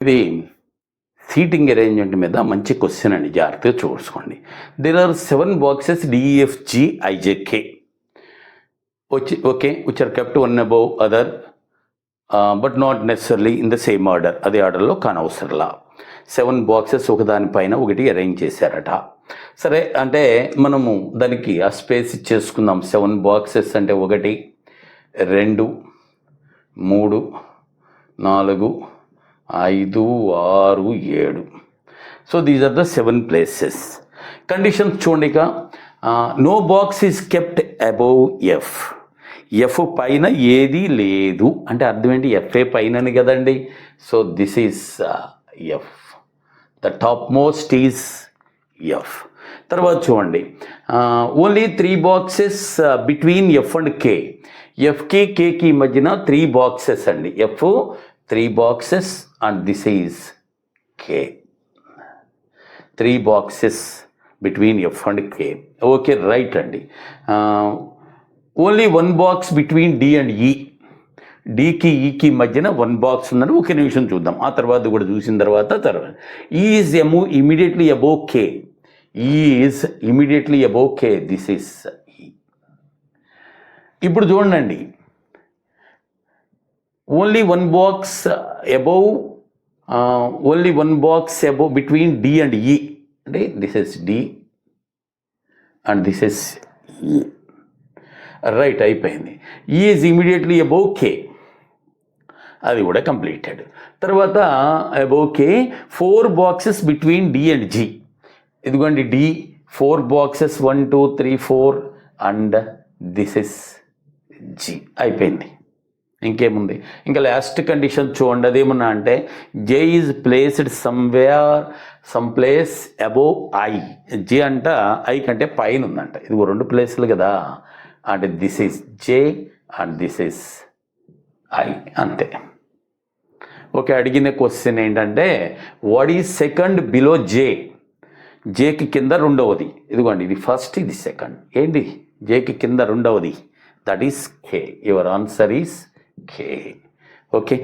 ఇది seating arrangement మీద మంచి క్వశ్చన్ అండి, జాగ్రత్తగా చూసుకోండి. There are 7 boxes DFG IJK okay which are kept one above other but not necessarily in the same order. అదే ఆర్డర్లో కానవసరంలా 7 బాక్సెస్ ఒకదానిపైన ఒకటి అరేంజ్ చేశారట. సరే అంటే మనము దానికి ఆ స్పేస్ ఇచ్చేసుకుందాం. 7 బాక్సెస్ అంటే 1 2 3 4 5 6 7. So these are the 7 places. Conditions చూడండి. ఇక no box is kept above F. F పైన ఏది లేదు అంటే అర్థం ఏంటి? ఎఫ్ఏ పైనని కదండి. So this is F. The top most is F. తర్వాత చూడండి, only 3 boxes between F and K. ఎఫ్కి కేకి మధ్యన 3 బాక్సెస్ అండి. F 3 boxes and this is K. 3 boxes between F and K. Okay right అండి. Only 1 box between D and ఈ. డీకి ఈకి మధ్యన 1 బాక్స్ ఉందని ఒక నిమిషం చూద్దాం. ఆ తర్వాత కూడా చూసిన తర్వాత ఈ is immediately above K. E is immediately above K. This is E. ఇప్పుడు చూడండి, only 1 box above between D and E అంటే this is D and this is E. Right, అయిపోయింది. ఈ ఈజ్ ఇమీడియట్లీ అబోవ్ కే, అది కూడా completed. తర్వాత above K 4 boxes between D and G. ఇదిగోండి D 4 boxes 1 2 3 4 and this is G. అయిపోయింది. ఇంకేముంది? ఇంకా last condition చూడండి. అదేమన్నా అంటే J is placed some place above I. J అంట ఐ కంటే పైన ఉందంట. ఇది 2 ప్లేసులు కదా. అంటే this is J and this is I. అంతే. ఓకే, అడిగిన క్వశ్చన్ ఏంటంటే వాట్ ఈజ్ సెకండ్ బిలో జే? జేకి కింద రెండవది. ఇదిగోండి, ఇది ఫస్ట్, ఇది సెకండ్. ఏంటి? జేకి కింద రెండవది. That is K. Your answer is K. Okay.